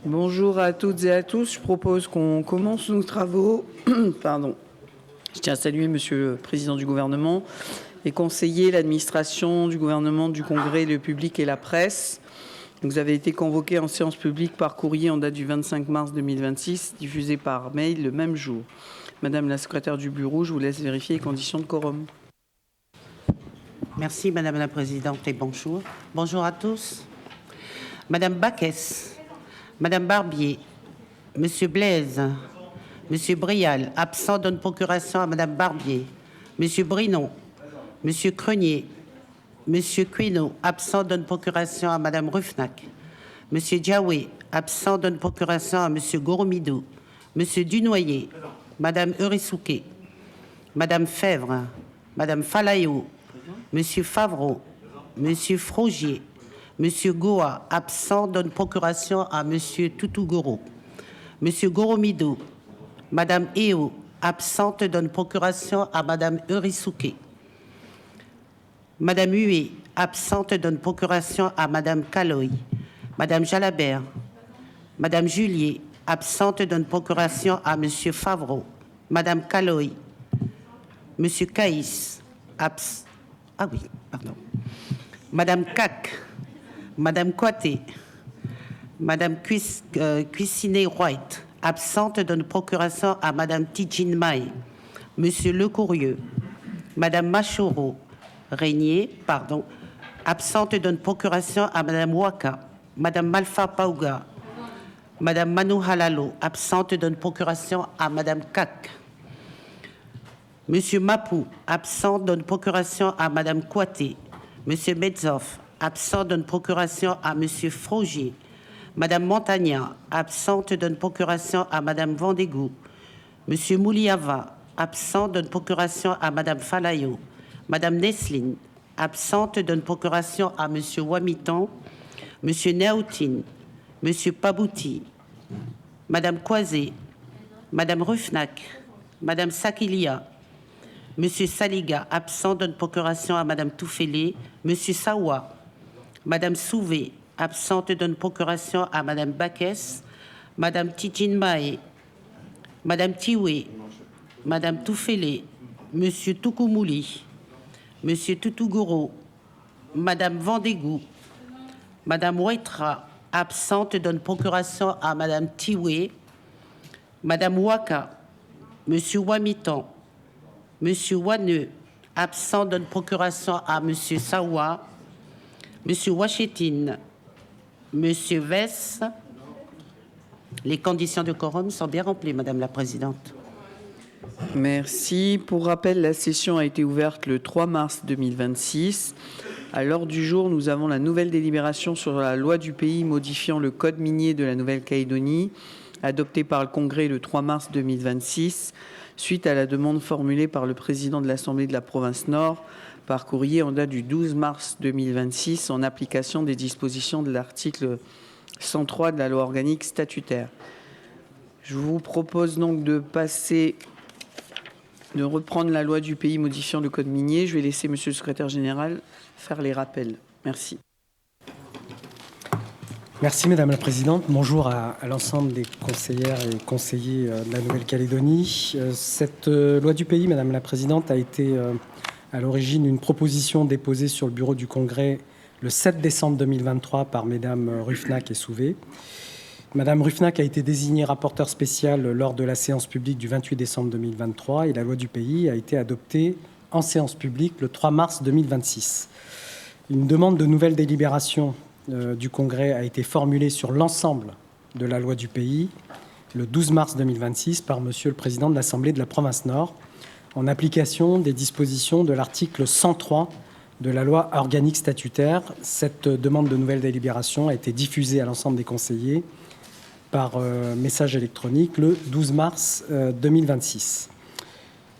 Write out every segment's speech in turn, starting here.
Bonjour à toutes et à tous. Je propose qu'on commence nos travaux. Pardon. Je tiens à saluer Monsieur le Président du Gouvernement, les conseillers, l'administration du gouvernement, du Congrès, le public et la presse. Vous avez été convoqués en séance publique par courrier en date du 25 mars 2026, diffusé par mail le même jour. Madame la secrétaire du bureau, je vous laisse vérifier les conditions de quorum. Merci Madame la Présidente et bonjour. Bonjour à tous. Madame Baquès, Madame Barbier, Monsieur Blaise, Monsieur Brial, absent, donne procuration à Madame Barbier, Monsieur Brinon, Monsieur Crenier, Monsieur Quino, absent, donne procuration à Madame Rufnac, Monsieur Diaoué, absent, donne procuration à Monsieur Goromidou, Monsieur Dunoyer, Madame Eurissouké, Madame Fèvre, Madame Falayou, Monsieur Favreau, Monsieur Frogier, Monsieur Goa, absent, donne procuration à Monsieur Toutougoro, Monsieur Goromidou, Madame Eo, absente, donne procuration à Madame Eurissouké, Madame Hué, absente, donne procuration à Madame Caloy, Madame Jalabert, Madame Julier, absente, donne procuration à Monsieur Favreau, Madame Caloy, Monsieur Caïs, Madame Cac, Madame Coaté, Madame Cuissinet-White, absente, donne procuration à Madame Tidjine Maï, Monsieur Lecourieux, Madame Machoro, absente, donne procuration à Madame Waka, Madame Malfa Pauga, Madame Manou Halalo, absente, donne procuration à Madame Cac. Monsieur Mapou, absent, donne procuration à Madame Coaté. Monsieur Metzoff, absent, donne procuration à Monsieur Frogier. Madame Montagnat, absente, donne procuration à Madame Vendégou. Monsieur Mouliava, absent, donne procuration à Madame Falayo. Madame Nesline, absente, donne procuration à Monsieur Wamiton. Monsieur Naoutine, Monsieur Pabouti, Madame Coisé, Madame Rufnac, Madame Sakilia, Monsieur Saliga, absent, donne procuration à Madame Toufélé. Monsieur Sawa, Madame Souvé, absente, donne procuration à Madame Baquès. Madame Tidjine Maé, Madame Tioué, Madame Toufélé, Monsieur Touκoumouli, Monsieur Toutougoro, Madame Vendégou, Madame Ouetra, absente, donne procuration à Madame Tioué, Madame Waka, Monsieur Wamiton, Monsieur Wanneux, absent, donne procuration à Monsieur Sawa, Monsieur Wachetine, Monsieur Vess. Les conditions de quorum sont bien remplies, Madame la Présidente. Merci. Pour rappel, la session a été ouverte le 3 mars 2026. À l'ordre du jour, nous avons la nouvelle délibération sur la loi du pays modifiant le code minier de la Nouvelle-Calédonie, adoptée par le Congrès le 3 mars 2026, suite à la demande formulée par le président de l'Assemblée de la province Nord par courrier en date du 12 mars 2026 en application des dispositions de l'article 103 de la loi organique statutaire. Je vous propose donc de reprendre la loi du pays modifiant le code minier. Je vais laisser Monsieur le secrétaire général faire les rappels. Merci. Merci Madame la Présidente. Bonjour à l'ensemble des conseillères et conseillers de la Nouvelle-Calédonie. Cette loi du pays, Madame la Présidente, a été à l'origine une proposition déposée sur le bureau du Congrès le 7 décembre 2023 par Mesdames Rufnac et Souvé. Madame Rufnac a été désignée rapporteure spéciale lors de la séance publique du 28 décembre 2023 et la loi du pays a été adoptée en séance publique le 3 mars 2026. Une demande de nouvelle délibération du Congrès a été formulée sur l'ensemble de la loi du pays le 12 mars 2026 par Monsieur le Président de l'Assemblée de la province Nord en application des dispositions de l'article 103 de la loi organique statutaire. Cette demande de nouvelle délibération a été diffusée à l'ensemble des conseillers par message électronique le 12 mars 2026.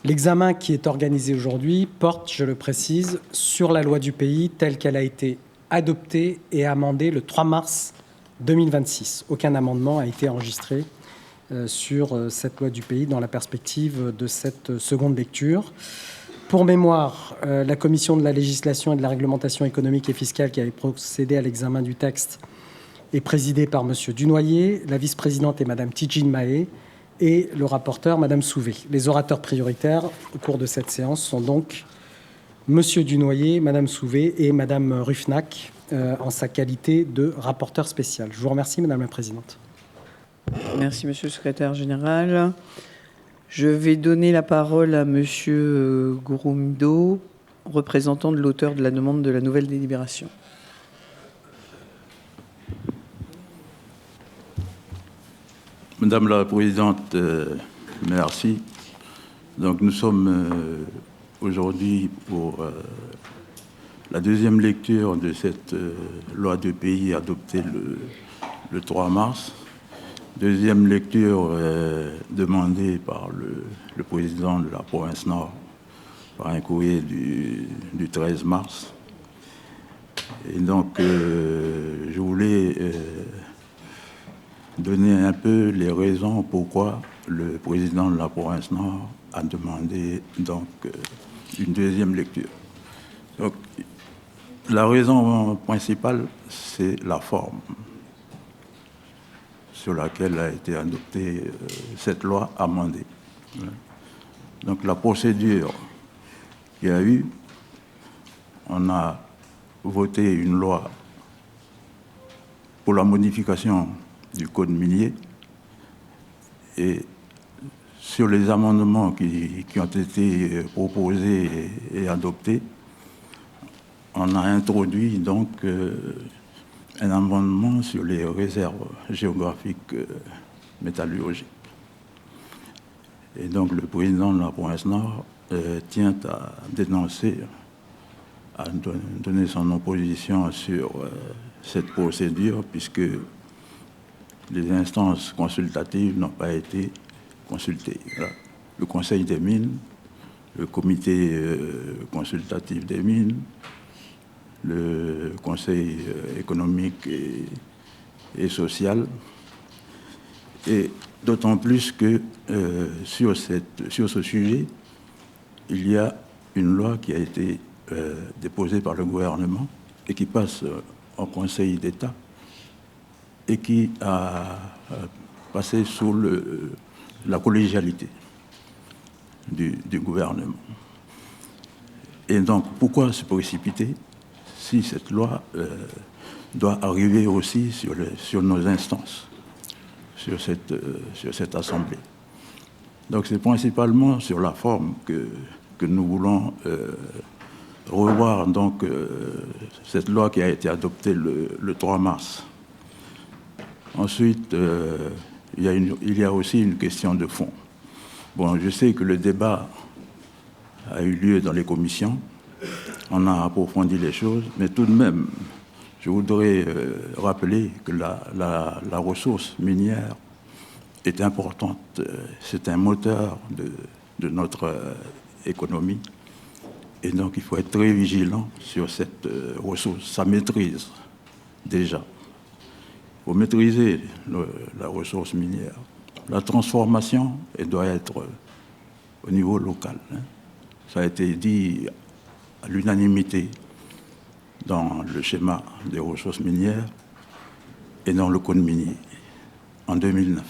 L'examen qui est organisé aujourd'hui porte, je le précise, sur la loi du pays telle qu'elle a été adoptée et amendée le 3 mars 2026. Aucun amendement a été enregistré sur cette loi du pays dans la perspective de cette seconde lecture. Pour mémoire, la Commission de la législation et de la réglementation économique et fiscale qui avait procédé à l'examen du texte est présidée par M. Dunoyer, la vice-présidente est Mme Tidjine Mahé et le rapporteur, Mme Souvé. Les orateurs prioritaires au cours de cette séance sont donc M. Dunoyer, Mme Souvé et Mme Rufnac en sa qualité de rapporteur spécial. Je vous remercie, Madame la Présidente. Merci, Monsieur le Secrétaire général. Je vais donner la parole à Monsieur Gouroumido, représentant de l'auteur de la demande de la nouvelle délibération. Madame la Présidente, merci. Donc nous sommes aujourd'hui pour la deuxième lecture de cette loi de pays adoptée le 3 mars. Deuxième lecture demandée par le président de la province Nord par un courrier du 13 mars. Et donc, je voulais donner un peu les raisons pourquoi le président de la province Nord a demandé donc une deuxième lecture. Donc, la raison principale, c'est la forme sur laquelle a été adoptée cette loi amendée. Donc la procédure qu'il y a eu, on a voté une loi pour la modification du code minier et sur les amendements qui ont été proposés et adoptés, on a introduit donc un amendement sur les réserves géographiques métallurgiques. Et donc le président de la province Nord tient à dénoncer, à donner son opposition sur cette procédure, puisque les instances consultatives n'ont pas été consultées. Voilà. Le Conseil des mines, le comité consultatif des mines, le Conseil économique et social, et d'autant plus que sur ce sujet, il y a une loi qui a été déposée par le gouvernement et qui passe au Conseil d'État et qui a passé sous la collégialité du gouvernement. Et donc, pourquoi se précipiter si cette loi doit arriver aussi sur nos instances, sur cette Assemblée. Donc c'est principalement sur la forme que nous voulons revoir donc, cette loi qui a été adoptée le 3 mars. Ensuite, il y a aussi une question de fond. Bon, je sais que le débat a eu lieu dans les commissions, on a approfondi les choses, mais tout de même, je voudrais rappeler que la ressource minière est importante. C'est un moteur de notre économie. Et donc, il faut être très vigilant sur cette ressource, sa maîtrise, déjà. Il faut maîtriser la ressource minière. La transformation, elle doit être au niveau local. Hein. Ça a été dit à l'unanimité dans le schéma des ressources minières et dans le code minier en 2009.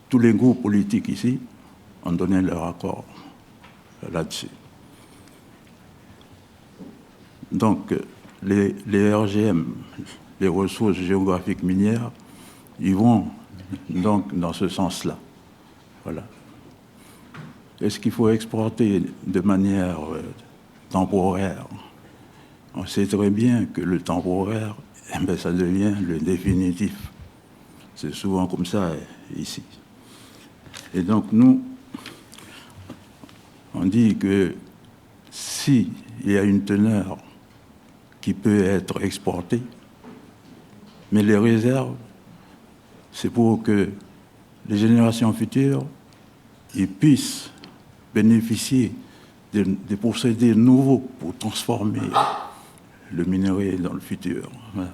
Tous les groupes politiques ici ont donné leur accord là-dessus. Donc, les RGM, les ressources géographiques minières, ils vont donc dans ce sens-là. Voilà. Est-ce qu'il faut exporter de manière temporaire? On sait très bien que le temporaire, eh bien, ça devient le définitif. C'est souvent comme ça ici. Et donc nous, on dit que s'il y a une teneur qui peut être exportée, mais les réserves, c'est pour que les générations futures ils puissent bénéficier des procédés nouveaux pour transformer le minerai dans le futur. Voilà.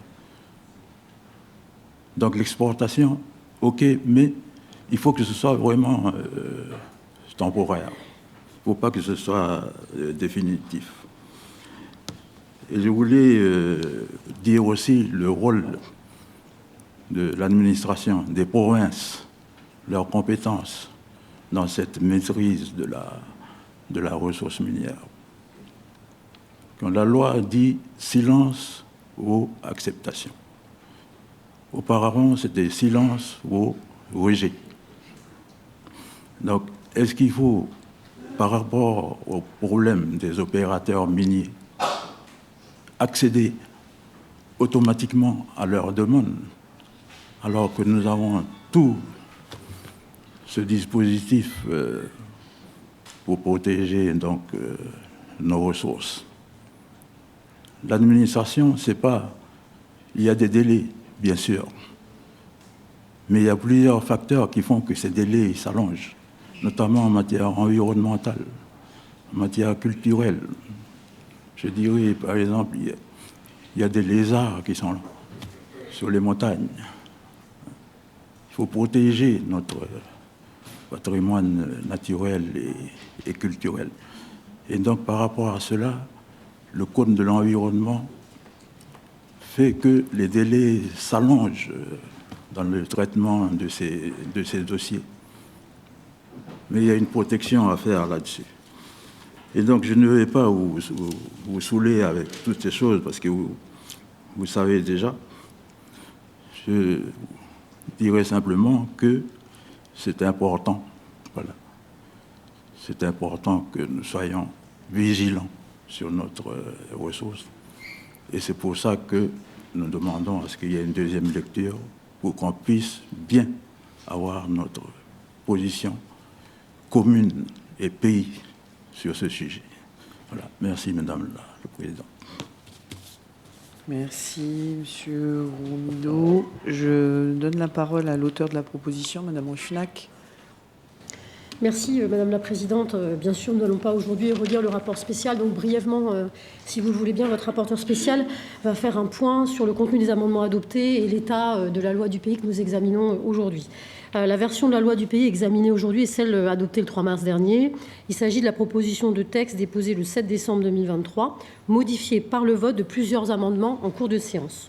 Donc l'exportation, ok, mais il faut que ce soit vraiment temporaire. Il ne faut pas que ce soit définitif. Et je voulais dire aussi le rôle de l'administration, des provinces, leurs compétences dans cette maîtrise de la ressource minière. Quand la loi dit silence ou acceptation. Auparavant, c'était silence ou rejet. Donc, est-ce qu'il faut, par rapport au problème des opérateurs miniers, accéder automatiquement à leurs demandes, alors que nous avons tout ce dispositif pour protéger donc, nos ressources? L'administration, c'est pas... Il y a des délais, bien sûr, mais il y a plusieurs facteurs qui font que ces délais s'allongent, notamment en matière environnementale, en matière culturelle. Je dirais, par exemple, il y a des lézards qui sont là, sur les montagnes. Il faut protéger notre patrimoine naturel et culturel. Et donc, par rapport à cela, le Code de l'environnement fait que les délais s'allongent dans le traitement de ces dossiers. Mais il y a une protection à faire là-dessus. Et donc, je ne vais pas vous saouler avec toutes ces choses, parce que vous savez déjà. Je dirais simplement que c'est important. Voilà. C'est important que nous soyons vigilants sur notre ressource. Et c'est pour ça que nous demandons à ce qu'il y ait une deuxième lecture pour qu'on puisse bien avoir notre position commune et pays sur ce sujet. Voilà. Merci, Madame la Présidente. Merci, Monsieur Roumineau. Je donne la parole à l'auteur de la proposition, Madame Ruffnac. Merci, Madame la Présidente. Bien sûr, nous n'allons pas aujourd'hui redire le rapport spécial. Donc, brièvement, si vous le voulez bien, votre rapporteur spécial va faire un point sur le contenu des amendements adoptés et l'état de la loi du pays que nous examinons aujourd'hui. La version de la loi du pays examinée aujourd'hui est celle adoptée le 3 mars dernier. Il s'agit de la proposition de texte déposée le 7 décembre 2023, modifiée par le vote de plusieurs amendements en cours de séance.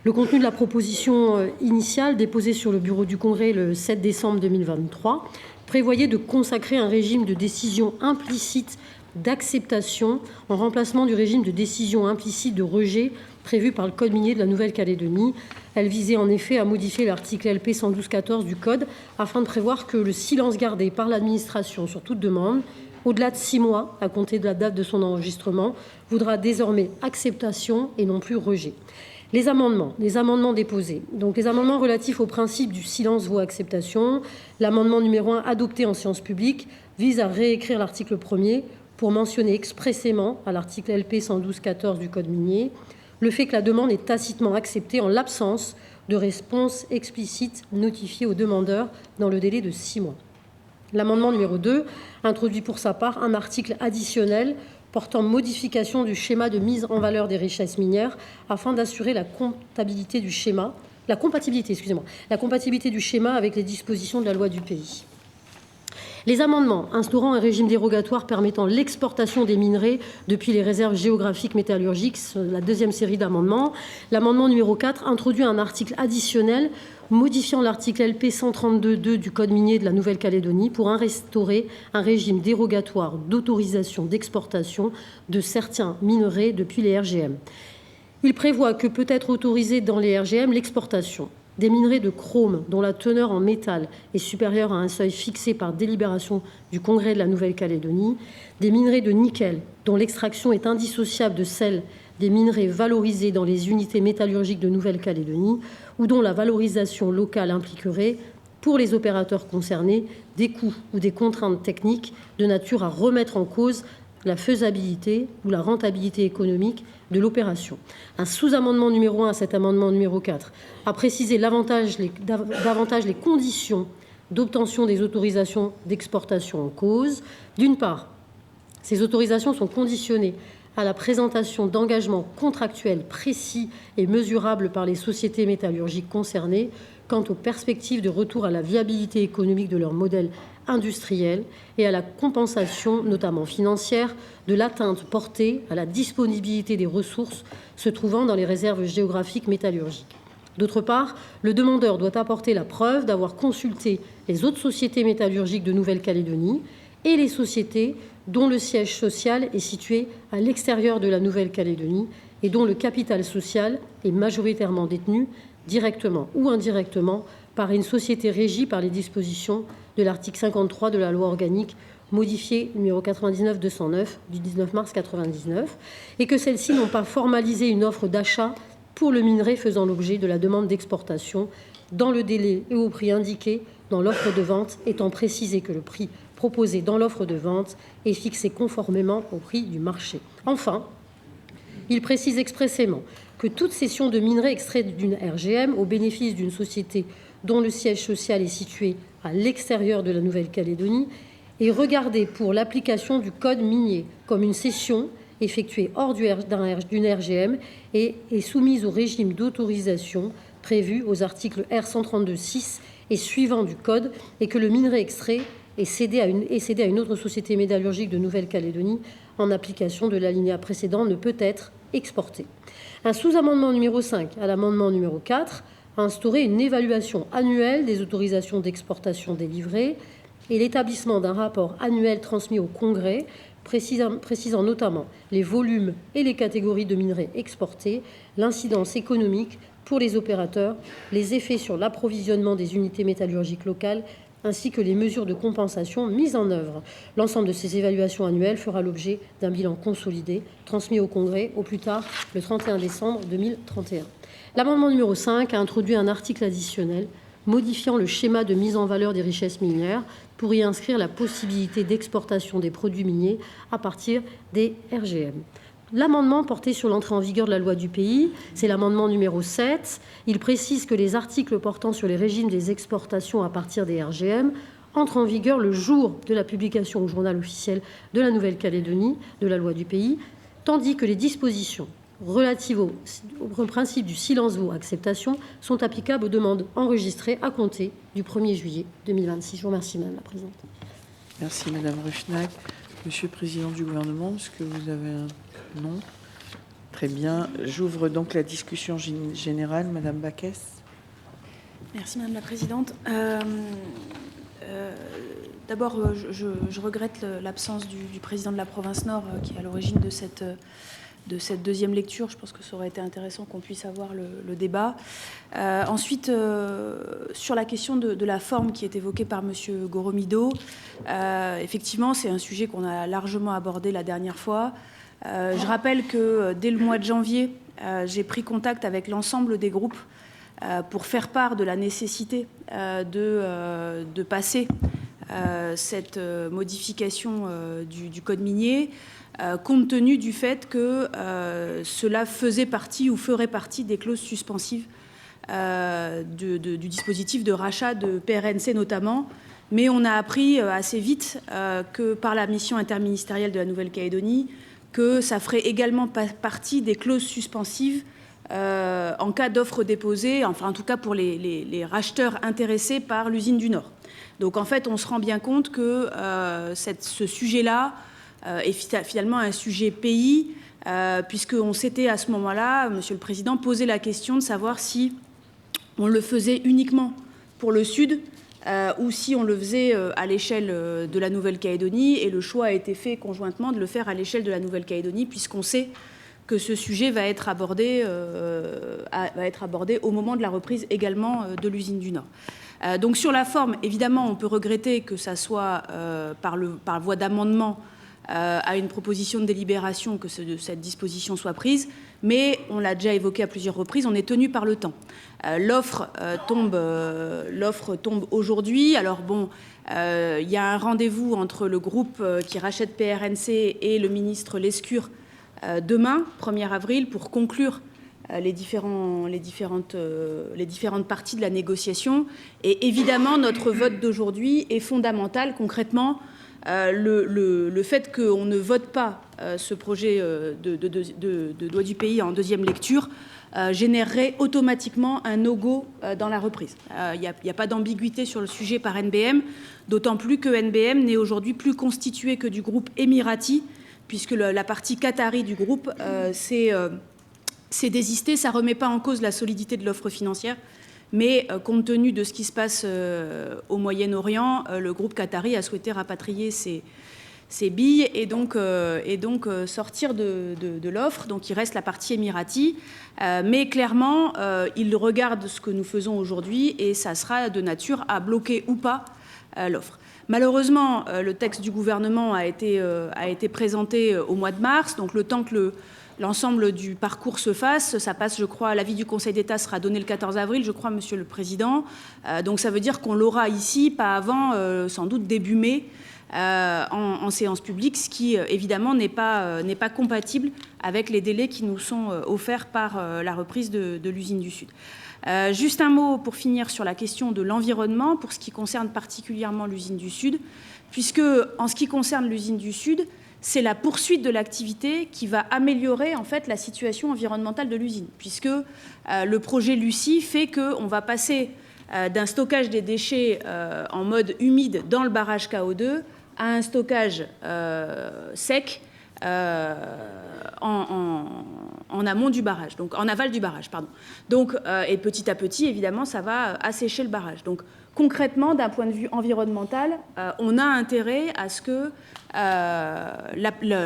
Le contenu de la proposition initiale déposée sur le bureau du Congrès le 7 décembre 2023 prévoyait de consacrer un régime de décision implicite d'acceptation en remplacement du régime de décision implicite de rejet prévu par le Code minier de la Nouvelle-Calédonie. Elle visait en effet à modifier l'article LP 112-14 du Code afin de prévoir que le silence gardé par l'administration sur toute demande, au-delà de 6 mois à compter de la date de son enregistrement, vaudra désormais acceptation et non plus rejet. Les amendements déposés. Donc, les amendements relatifs au principe du silence vaut acceptation. L'amendement numéro 1, adopté en séance publique, vise à réécrire l'article 1er pour mentionner expressément à l'article LP 112-14 du Code minier le fait que la demande est tacitement acceptée en l'absence de réponse explicite notifiée au demandeur dans le délai de 6 mois. L'amendement numéro 2 introduit pour sa part un article additionnel portant modification du schéma de mise en valeur des richesses minières afin d'assurer la compatibilité du schéma avec les dispositions de la loi du pays. Les amendements instaurant un régime dérogatoire permettant l'exportation des minerais depuis les réserves géographiques métallurgiques, la deuxième série d'amendements. L'amendement numéro 4 introduit un article additionnel modifiant l'article LP 132.2 du Code minier de la Nouvelle-Calédonie pour instaurer un régime dérogatoire d'autorisation d'exportation de certains minerais depuis les RGM. Il prévoit que peut être autorisée dans les RGM l'exportation des minerais de chrome dont la teneur en métal est supérieure à un seuil fixé par délibération du Congrès de la Nouvelle-Calédonie, des minerais de nickel dont l'extraction est indissociable de celle des minerais valorisés dans les unités métallurgiques de Nouvelle-Calédonie ou dont la valorisation locale impliquerait, pour les opérateurs concernés, des coûts ou des contraintes techniques de nature à remettre en cause la faisabilité ou la rentabilité économique de l'opération. Un sous-amendement numéro 1 à cet amendement numéro 4 a précisé davantage les conditions d'obtention des autorisations d'exportation en cause. D'une part, ces autorisations sont conditionnées à la présentation d'engagements contractuels précis et mesurables par les sociétés métallurgiques concernées quant aux perspectives de retour à la viabilité économique de leur modèle industriel et à la compensation, notamment financière, de l'atteinte portée à la disponibilité des ressources se trouvant dans les réserves géographiques métallurgiques. D'autre part, le demandeur doit apporter la preuve d'avoir consulté les autres sociétés métallurgiques de Nouvelle-Calédonie et les sociétés dont le siège social est situé à l'extérieur de la Nouvelle-Calédonie et dont le capital social est majoritairement détenu directement ou indirectement par une société régie par les dispositions de l'article 53 de la loi organique modifiée numéro 99-209 du 19 mars 1999, et que celles-ci n'ont pas formalisé une offre d'achat pour le minerai faisant l'objet de la demande d'exportation dans le délai et au prix indiqué dans l'offre de vente, étant précisé que le prix proposé dans l'offre de vente est fixé conformément au prix du marché. Enfin, il précise expressément que toute cession de minerai extrait d'une RGM au bénéfice d'une société dont le siège social est situé à l'extérieur de la Nouvelle-Calédonie est regardée pour l'application du code minier comme une cession effectuée hors d'une RGM et est soumise au régime d'autorisation prévu aux articles R132.6 et suivants du code, et que le minerai extrait est cédé à une autre société métallurgique de Nouvelle-Calédonie en application de l'alinéa précédent ne peut être exporté. Un sous-amendement numéro 5 à l'amendement numéro 4 a instauré une évaluation annuelle des autorisations d'exportation délivrées et l'établissement d'un rapport annuel transmis au Congrès précisant notamment les volumes et les catégories de minerais exportés, l'incidence économique pour les opérateurs, les effets sur l'approvisionnement des unités métallurgiques locales, ainsi que les mesures de compensation mises en œuvre. L'ensemble de ces évaluations annuelles fera l'objet d'un bilan consolidé, transmis au Congrès au plus tard le 31 décembre 2031. L'amendement numéro 5 a introduit un article additionnel modifiant le schéma de mise en valeur des richesses minières pour y inscrire la possibilité d'exportation des produits miniers à partir des RGM. L'amendement porté sur l'entrée en vigueur de la loi du pays, c'est l'amendement numéro 7. Il précise que les articles portant sur les régimes des exportations à partir des RGM entrent en vigueur le jour de la publication au journal officiel de la Nouvelle-Calédonie de la loi du pays, tandis que les dispositions relatives au principe du silence vaut acceptation sont applicables aux demandes enregistrées à compter du 1er juillet 2026. Je vous remercie, Madame la Présidente. Merci, Madame Ruffnag. Monsieur le Président du Gouvernement, est-ce que vous avez un... Non. Très bien. J'ouvre donc la discussion générale. Madame Backès. Merci Madame la Présidente. D'abord, je regrette l'absence du président de la province Nord qui est à l'origine de cette deuxième lecture. Je pense que ça aurait été intéressant qu'on puisse avoir le débat. Ensuite, sur la question de la forme qui est évoquée par Monsieur Goromido, effectivement, c'est un sujet qu'on a largement abordé la dernière fois. Je rappelle que dès le mois de janvier, j'ai pris contact avec l'ensemble des groupes pour faire part de la nécessité de passer cette modification du code minier, compte tenu du fait que cela faisait partie ou ferait partie des clauses suspensives du dispositif de rachat de PRNC notamment. Mais on a appris assez vite que par la mission interministérielle de la Nouvelle-Calédonie, que ça ferait également partie des clauses suspensives en cas d'offre déposée, enfin en tout cas pour les racheteurs intéressés par l'usine du Nord. Donc en fait, on se rend bien compte que ce sujet-là est finalement un sujet pays, puisqu'on s'était à ce moment-là, Monsieur le Président, posé la question de savoir si on le faisait uniquement pour le Sud, ou si on le faisait à l'échelle de la Nouvelle-Calédonie, et le choix a été fait conjointement de le faire à l'échelle de la Nouvelle-Calédonie, puisqu'on sait que ce sujet va être abordé au moment de la reprise également de l'usine du Nord. Donc sur la forme, évidemment, on peut regretter que ça soit par voie d'amendement à une proposition de délibération que cette disposition soit prise, mais on l'a déjà évoqué à plusieurs reprises, on est tenu par le temps. L'offre tombe aujourd'hui. Alors bon, il y a un rendez-vous entre le groupe qui rachète PRNC et le ministre Lescure demain, 1er avril, pour conclure les différentes parties de la négociation. Et évidemment, notre vote d'aujourd'hui est fondamental. Concrètement, le fait qu'on ne vote pas ce projet de loi du pays en deuxième lecture générerait automatiquement un no-go dans la reprise. Il n'y a pas d'ambiguïté sur le sujet par NBM, d'autant plus que NBM n'est aujourd'hui plus constitué que du groupe émirati, puisque la partie qatari du groupe s'est c'est désisté. Ça ne remet pas en cause la solidité de l'offre financière, mais compte tenu de ce qui se passe au Moyen-Orient, le groupe qatari a souhaité rapatrier ses billes et donc sortir de l'offre. Donc il reste la partie émirati, mais clairement, il regarde ce que nous faisons aujourd'hui et ça sera de nature à bloquer ou pas l'offre. Malheureusement, le texte du gouvernement a été présenté au mois de mars, donc le temps que l'ensemble du parcours se fasse, ça passe, je crois, l'avis du Conseil d'État sera donné le 14 avril, je crois, Monsieur le Président. Donc ça veut dire qu'on l'aura ici, pas avant, sans doute début mai, en séance publique, ce qui, évidemment, n'est pas compatible avec les délais qui nous sont offerts par la reprise de l'usine du Sud. Juste un mot pour finir sur la question de l'environnement, pour ce qui concerne particulièrement l'usine du Sud, puisque, en ce qui concerne l'usine du Sud, c'est la poursuite de l'activité qui va améliorer en fait la situation environnementale de l'usine, puisque le projet Lucie fait qu'on va passer d'un stockage des déchets en mode humide dans le barrage KO2 à un stockage sec en amont du barrage, donc en aval du barrage, pardon. Donc, et petit à petit, évidemment, ça va assécher le barrage. Donc, concrètement, d'un point de vue environnemental, on a intérêt à ce que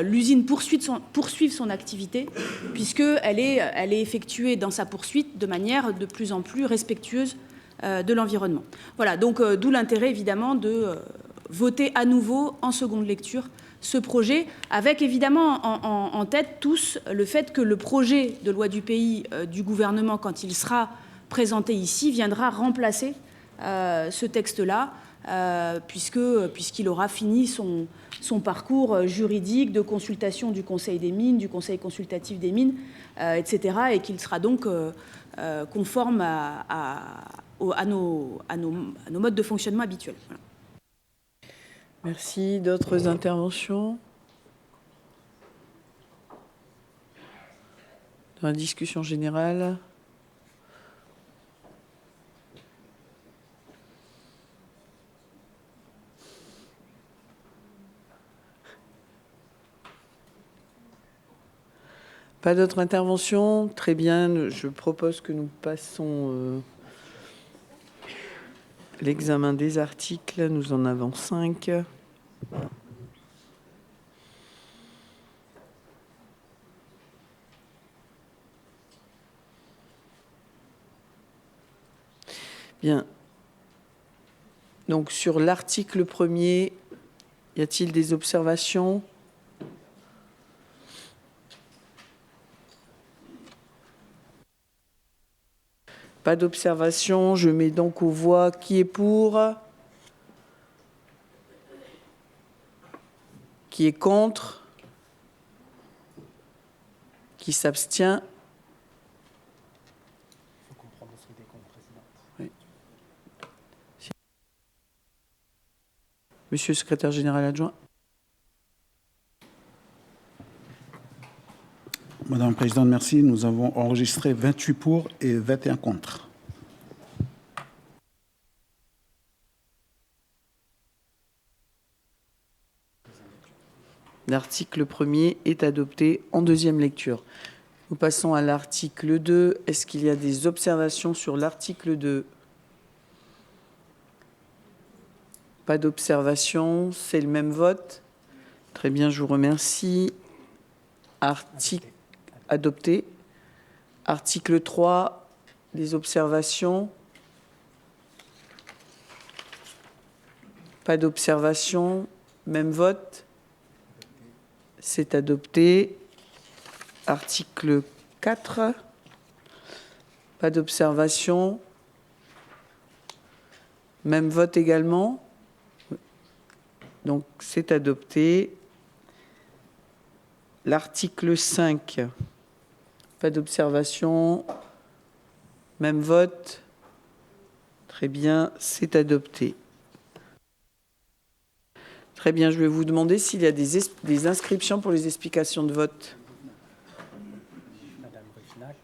l'usine poursuive son activité, puisqu'elle est effectuée dans sa poursuite de manière de plus en plus respectueuse de l'environnement. Voilà, donc d'où l'intérêt, évidemment, de voter à nouveau en seconde lecture ce projet, avec évidemment en tête tous le fait que le projet de loi du pays du gouvernement, quand il sera présenté ici, viendra remplacer ce texte-là, puisqu'il aura fini son parcours juridique de consultation du Conseil des mines, du Conseil consultatif des mines, etc., et qu'il sera donc conforme à nos modes de fonctionnement habituels. Voilà. Merci. D'autres interventions dans la discussion générale? Pas d'autres interventions? Très bien. Je propose que nous passons l'examen des articles. Nous en avons 5. Bien. Donc, sur l'article 1er, y a-t-il des observations? Pas d'observation. Je mets donc aux voix qui est pour, qui est contre, qui s'abstient. Oui. Monsieur le secrétaire général adjoint. Madame la Présidente, merci. Nous avons enregistré 28 pour et 21 contre. L'article 1er est adopté en deuxième lecture. Nous passons à l'article 2. Est-ce qu'il y a des observations sur l'article 2? Pas d'observation. C'est le même vote. Très bien, je vous remercie. Article adopté. Article 3, des observations? Pas d'observation. Même vote. C'est adopté. Article 4. Pas d'observation. Même vote également. Donc, c'est adopté. L'article 5. Pas d'observation. Même vote. Très bien, c'est adopté. Très bien, je vais vous demander s'il y a des inscriptions pour les explications de vote. Madame Ruffnac.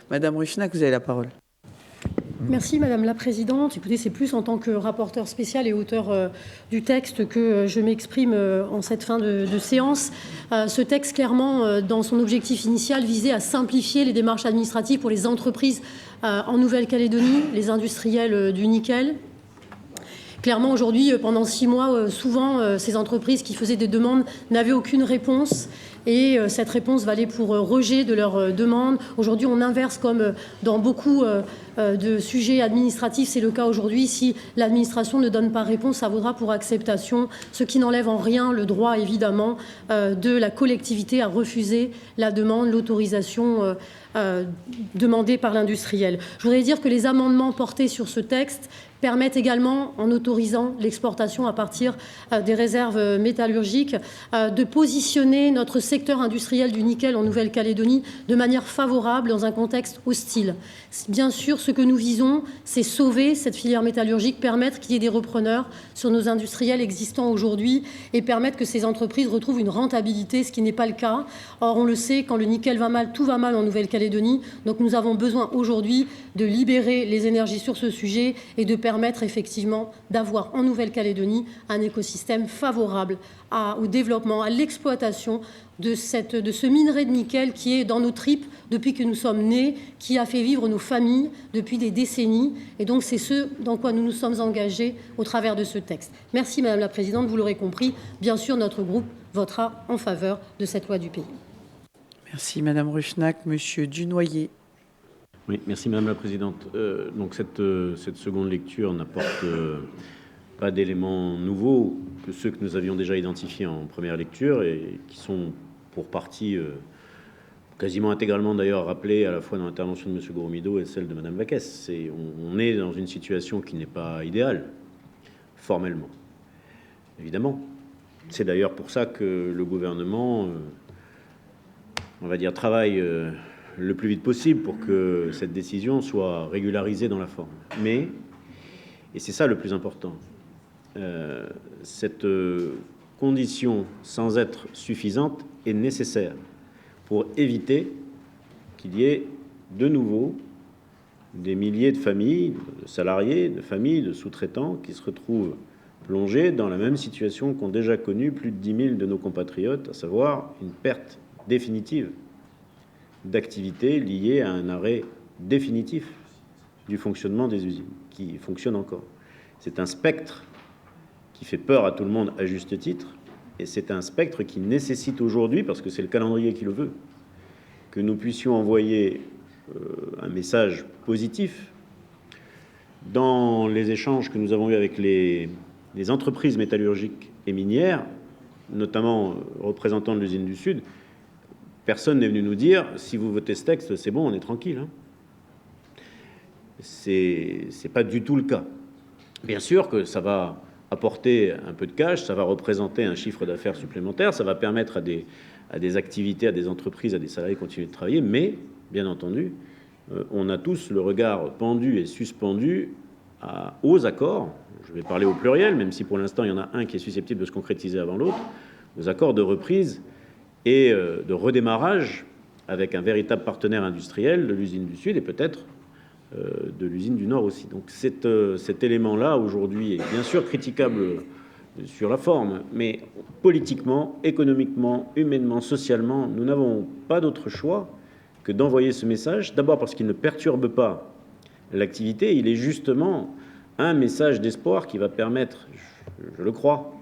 Madame Ruffnac, vous avez la parole. Merci Madame la Présidente. Écoutez, c'est plus en tant que rapporteur spécial et auteur du texte que je m'exprime en cette fin de séance. Ce texte, clairement, dans son objectif initial, visait à simplifier les démarches administratives pour les entreprises en Nouvelle-Calédonie, les industriels du nickel. Clairement, aujourd'hui, pendant 6 mois, souvent, ces entreprises qui faisaient des demandes n'avaient aucune réponse. Et cette réponse valait pour rejet de leurs demandes. Aujourd'hui, on inverse comme dans beaucoup de sujets administratifs. C'est le cas aujourd'hui. Si l'administration ne donne pas réponse, ça vaudra pour acceptation, ce qui n'enlève en rien le droit, évidemment, de la collectivité à refuser la demande, l'autorisation demandée par l'industriel. Je voudrais dire que les amendements portés sur ce texte permettent également, en autorisant l'exportation à partir des réserves métallurgiques, de positionner notre secteur industriel du nickel en Nouvelle-Calédonie de manière favorable dans un contexte hostile. Bien sûr, ce que nous visons, c'est sauver cette filière métallurgique, permettre qu'il y ait des repreneurs sur nos industriels existants aujourd'hui et permettre que ces entreprises retrouvent une rentabilité, ce qui n'est pas le cas. Or, on le sait, quand le nickel va mal, tout va mal en Nouvelle-Calédonie. Donc nous avons besoin aujourd'hui de libérer les énergies sur ce sujet et de permettre effectivement d'avoir en Nouvelle-Calédonie un écosystème favorable au développement, à l'exploitation de ce minerai de nickel qui est dans nos tripes depuis que nous sommes nés, qui a fait vivre nos familles depuis des décennies. Et donc c'est ce dans quoi nous nous sommes engagés au travers de ce texte. Merci Madame la Présidente, vous l'aurez compris, bien sûr notre groupe votera en faveur de cette loi du pays. Merci Madame Ruffnac. Monsieur Dunoyer. Oui, merci Madame la Présidente. Donc cette seconde lecture n'apporte pas d'éléments nouveaux que ceux que nous avions déjà identifiés en première lecture et qui sont pour partie quasiment intégralement d'ailleurs rappelés à la fois dans l'intervention de M. Goromido et celle de Mme Vaquès. On est dans une situation qui n'est pas idéale, formellement, évidemment. C'est d'ailleurs pour ça que le gouvernement, on va dire, travaille le plus vite possible pour que cette décision soit régularisée dans la forme. Mais, et c'est ça le plus important, cette condition, sans être suffisante, est nécessaire pour éviter qu'il y ait de nouveau des milliers de familles, de salariés, de familles, de sous-traitants qui se retrouvent plongés dans la même situation qu'ont déjà connu plus de 10 000 de nos compatriotes, à savoir une perte définitive d'activité liée à un arrêt définitif du fonctionnement des usines, qui fonctionnent encore. C'est un spectre qui fait peur à tout le monde à juste titre, et c'est un spectre qui nécessite aujourd'hui, parce que c'est le calendrier qui le veut, que nous puissions envoyer un message positif dans les échanges que nous avons eus avec les entreprises métallurgiques et minières, notamment représentants de l'usine du Sud. Personne n'est venu nous dire « si vous votez ce texte, c'est bon, on est tranquille hein. ». C'est pas du tout le cas. Bien sûr que ça va apporter un peu de cash, ça va représenter un chiffre d'affaires supplémentaire, ça va permettre à des activités, à des entreprises, à des salariés de continuer de travailler, mais, bien entendu, on a tous le regard pendu et suspendu aux accords, je vais parler au pluriel, même si pour l'instant il y en a un qui est susceptible de se concrétiser avant l'autre, aux accords de reprise et de redémarrage avec un véritable partenaire industriel de l'usine du Sud et peut-être de l'usine du Nord aussi. Donc cet élément-là, aujourd'hui, est bien sûr critiquable sur la forme, mais politiquement, économiquement, humainement, socialement, nous n'avons pas d'autre choix que d'envoyer ce message, d'abord parce qu'il ne perturbe pas l'activité, il est justement un message d'espoir qui va permettre, je le crois,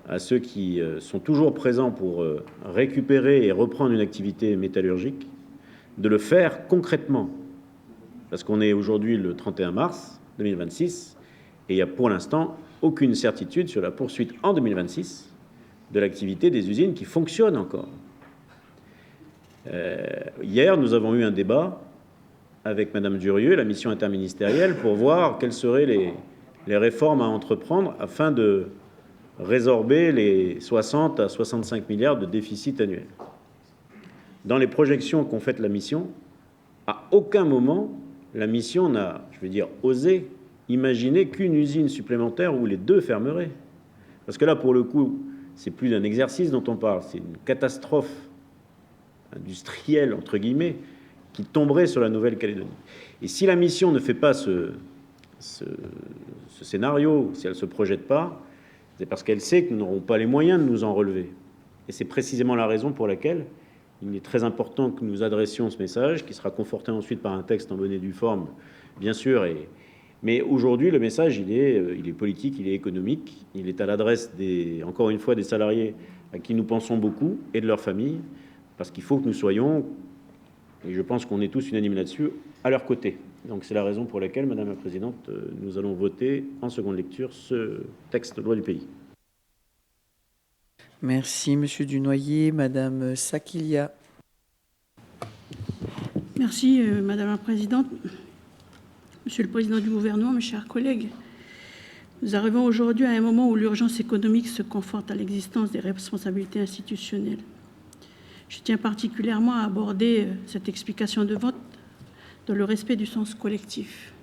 à ceux qui sont toujours présents pour récupérer et reprendre une activité métallurgique, de le faire concrètement. Parce qu'on est aujourd'hui le 31 mars 2026 et il n'y a pour l'instant aucune certitude sur la poursuite en 2026 de l'activité des usines qui fonctionnent encore. Hier, nous avons eu un débat avec Mme Durieux, la mission interministérielle, pour voir quelles seraient les réformes à entreprendre afin de résorber les 60 à 65 milliards de déficit annuel. Dans les projections qu'ont faites la mission, à aucun moment, la mission n'a, je veux dire, osé imaginer qu'une usine supplémentaire ou les deux fermeraient. Parce que là, pour le coup, c'est plus d'un exercice dont on parle, c'est une catastrophe industrielle, entre guillemets, qui tomberait sur la Nouvelle-Calédonie. Et si la mission ne fait pas ce scénario, si elle ne se projette pas, c'est parce qu'elle sait que nous n'aurons pas les moyens de nous en relever. Et c'est précisément la raison pour laquelle il est très important que nous adressions ce message, qui sera conforté ensuite par un texte en bonne et due forme, bien sûr. Mais aujourd'hui, le message, il est politique, il est économique, il est à l'adresse, encore une fois, des salariés à qui nous pensons beaucoup et de leurs familles, parce qu'il faut que nous soyons, et je pense qu'on est tous unanimes là-dessus, à leur côté. Donc c'est la raison pour laquelle, Madame la Présidente, nous allons voter en seconde lecture ce texte de loi du pays. Merci, Monsieur Dunoyer. Madame Sakilia. Merci, Madame la Présidente. Monsieur le Président du Gouvernement, mes chers collègues, nous arrivons aujourd'hui à un moment où l'urgence économique se conforte à l'existence des responsabilités institutionnelles. Je tiens particulièrement à aborder cette explication de vote dans le respect du sens collectif.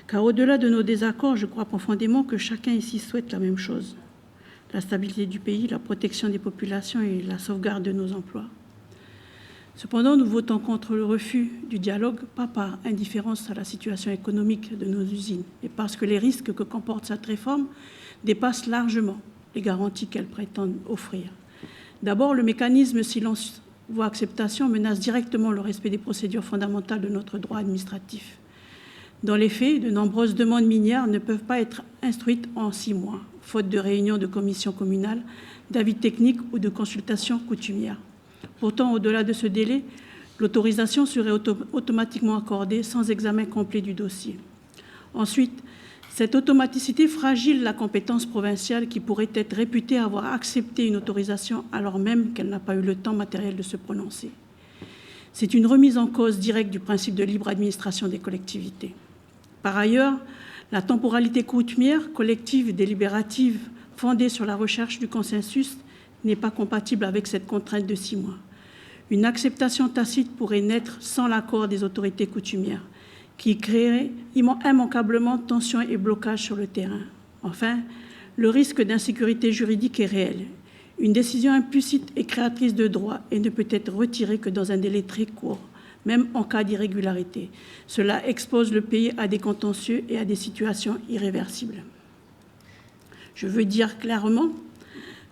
Car au-delà de nos désaccords, je crois profondément que chacun ici souhaite la même chose: la stabilité du pays, la protection des populations et la sauvegarde de nos emplois. Cependant, nous votons contre le refus du dialogue, pas par indifférence à la situation économique de nos usines, mais parce que les risques que comporte cette réforme dépassent largement les garanties qu'elle prétend offrir. D'abord, le mécanisme silence voie acceptation menace directement le respect des procédures fondamentales de notre droit administratif. Dans les faits, de nombreuses demandes minières ne peuvent pas être instruites en 6 mois, faute de réunions de commissions communales, d'avis techniques ou de consultations coutumières. Pourtant, au-delà de ce délai, l'autorisation serait automatiquement accordée sans examen complet du dossier. Ensuite, cette automaticité fragile la compétence provinciale qui pourrait être réputée avoir accepté une autorisation alors même qu'elle n'a pas eu le temps matériel de se prononcer. C'est une remise en cause directe du principe de libre administration des collectivités. Par ailleurs, la temporalité coutumière, collective et délibérative, fondée sur la recherche du consensus, n'est pas compatible avec cette contrainte de 6 mois. Une acceptation tacite pourrait naître sans l'accord des autorités coutumières, qui créerait immanquablement tensions et blocages sur le terrain. Enfin, le risque d'insécurité juridique est réel. Une décision implicite est créatrice de droits et ne peut être retirée que dans un délai très court, même en cas d'irrégularité. Cela expose le pays à des contentieux et à des situations irréversibles. Je veux dire clairement,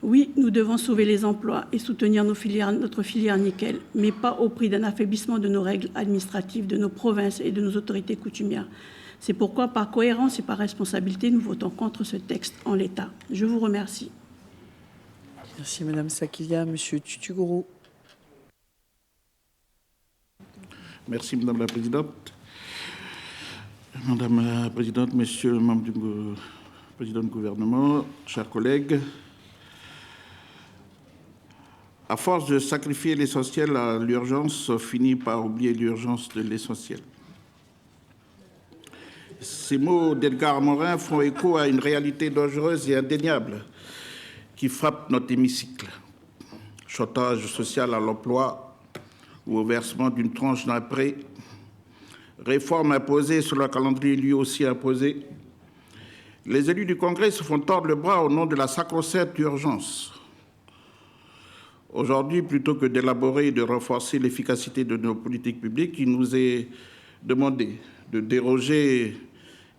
oui, nous devons sauver les emplois et soutenir notre filière nickel, mais pas au prix d'un affaiblissement de nos règles administratives, de nos provinces et de nos autorités coutumières. C'est pourquoi, par cohérence et par responsabilité, nous votons contre ce texte en l'état. Je vous remercie. Merci, Madame Sakilia. Monsieur Tutugourou. Merci, Madame la Présidente. Madame la Présidente, Monsieur le membre du Président du gouvernement, chers collègues, à force de sacrifier l'essentiel à l'urgence, on finit par oublier l'urgence de l'essentiel. Ces mots d'Edgar Morin font écho à une réalité dangereuse et indéniable qui frappe notre hémicycle. Chantage social à l'emploi ou au versement d'une tranche d'un prêt, réforme imposée sur le calendrier lui aussi imposé. Les élus du Congrès se font tordre le bras au nom de la sacro-sainte urgence. Aujourd'hui, plutôt que d'élaborer et de renforcer l'efficacité de nos politiques publiques, il nous est demandé de déroger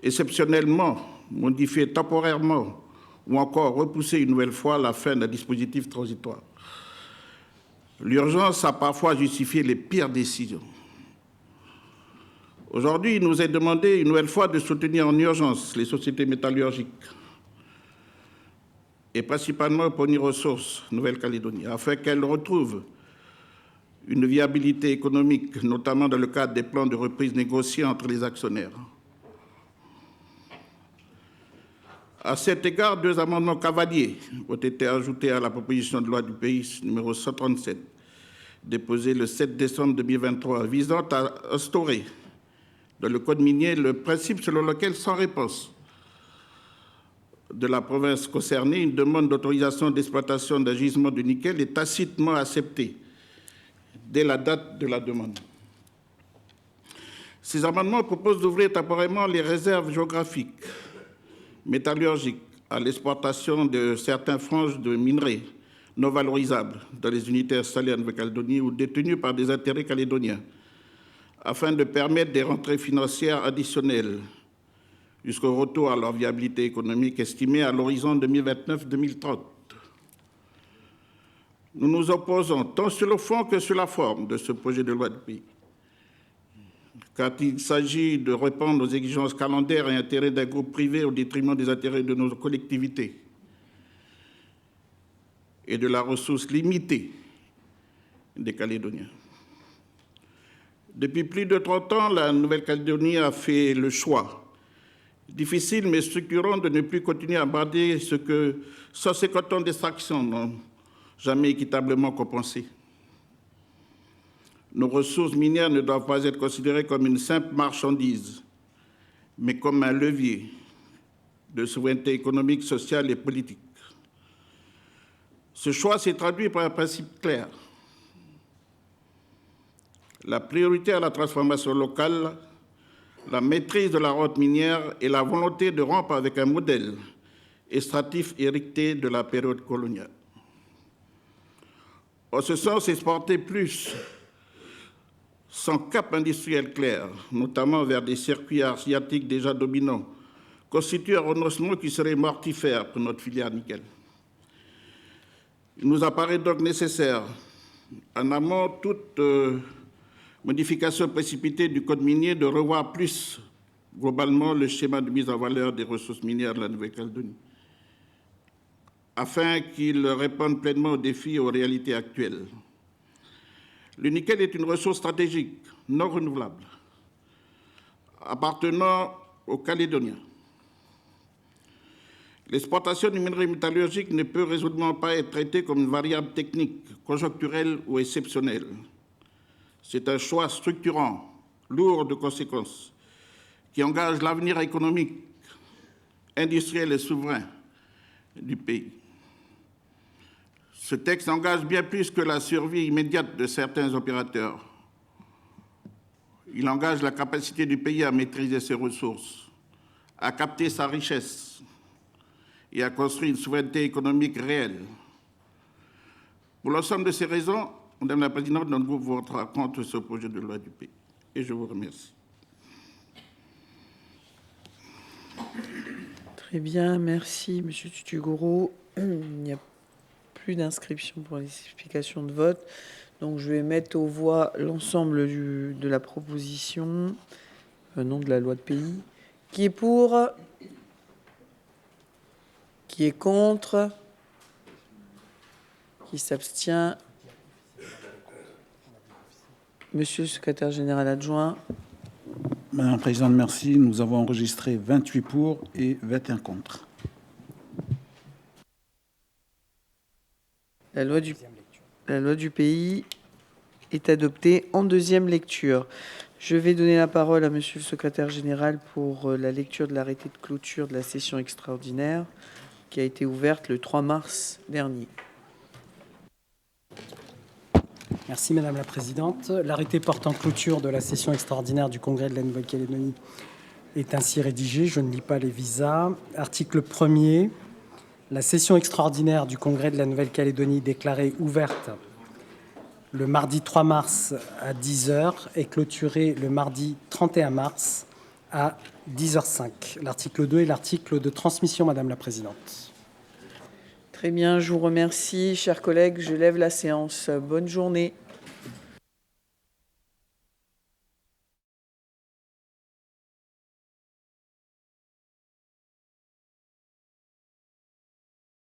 exceptionnellement, modifier temporairement ou encore repousser une nouvelle fois la fin d'un dispositif transitoire. L'urgence a parfois justifié les pires décisions. Aujourd'hui, il nous est demandé une nouvelle fois de soutenir en urgence les sociétés métallurgiques et principalement Pony Ressources, Nouvelle-Calédonie, afin qu'elles retrouvent une viabilité économique, notamment dans le cadre des plans de reprise négociés entre les actionnaires. À cet égard, 2 amendements cavaliers ont été ajoutés à la proposition de loi du pays numéro 137, déposée le 7 décembre 2023, visant à instaurer dans le Code minier le principe selon lequel, sans réponse de la province concernée, une demande d'autorisation d'exploitation d'un gisement de nickel est tacitement acceptée dès la date de la demande. Ces amendements proposent d'ouvrir temporairement les réserves géographiques métallurgiques à l'exportation de certaines franges de minerais non valorisables dans les unités installées en Nouvelle-Calédonie ou détenues par des intérêts calédoniens, afin de permettre des rentrées financières additionnelles jusqu'au retour à leur viabilité économique estimée à l'horizon 2029-2030. Nous nous opposons tant sur le fond que sur la forme de ce projet de loi du pays, car il s'agit de répondre aux exigences calendaires et intérêts d'un groupe privé au détriment des intérêts de nos collectivités et de la ressource limitée des Calédoniens. Depuis plus de 30 ans, la Nouvelle-Calédonie a fait le choix, difficile mais structurant, de ne plus continuer à brader ce que 150 ans d'extraction n'ont jamais équitablement compensé. Nos ressources minières ne doivent pas être considérées comme une simple marchandise, mais comme un levier de souveraineté économique, sociale et politique. Ce choix s'est traduit par un principe clair. La priorité à la transformation locale, la maîtrise de la rente minière et la volonté de rompre avec un modèle extractif hérité de la période coloniale. En ce sens, exporter plus sans cap industriel clair, notamment vers des circuits asiatiques déjà dominants, constitue un renoncement qui serait mortifère pour notre filière nickel. Il nous apparaît donc nécessaire, en amont toute modification précipitée du code minier, de revoir plus globalement le schéma de mise en valeur des ressources minières de la Nouvelle-Calédonie, afin qu'il réponde pleinement aux défis et aux réalités actuelles. Le nickel est une ressource stratégique, non renouvelable, appartenant aux Calédoniens. L'exportation du minerai métallurgique ne peut résolument pas être traitée comme une variable technique, conjoncturelle ou exceptionnelle. C'est un choix structurant, lourd de conséquences, qui engage l'avenir économique, industriel et souverain du pays. Ce texte engage bien plus que la survie immédiate de certains opérateurs. Il engage la capacité du pays à maîtriser ses ressources, à capter sa richesse et à construire une souveraineté économique réelle. Pour l'ensemble de ces raisons, Madame la Présidente, notre groupe votera contre ce projet de loi du pays. Et je vous remercie. Très bien, merci Monsieur Tutugoro. Il n'y a plus d'inscription pour les explications de vote. Donc je vais mettre aux voix l'ensemble de la proposition, nom de la loi de pays. Qui est pour? Qui est contre? Qui s'abstient? Monsieur le secrétaire général adjoint. Madame la Présidente, merci. Nous avons enregistré 28 pour et 21 contre. La loi du pays est adoptée en deuxième lecture. Je vais donner la parole à Monsieur le secrétaire général pour la lecture de l'arrêté de clôture de la session extraordinaire qui a été ouverte le 3 mars dernier. Merci Madame la Présidente. L'arrêté portant clôture de la session extraordinaire du Congrès de la Nouvelle-Calédonie est ainsi rédigé. Je ne lis pas les visas. Article 1er. La session extraordinaire du Congrès de la Nouvelle-Calédonie déclarée ouverte le mardi 3 mars à 10h et clôturée le mardi 31 mars à 10h05. L'article 2 est l'article de transmission, Madame la Présidente. Très bien, je vous remercie, chers collègues. Je lève la séance. Bonne journée.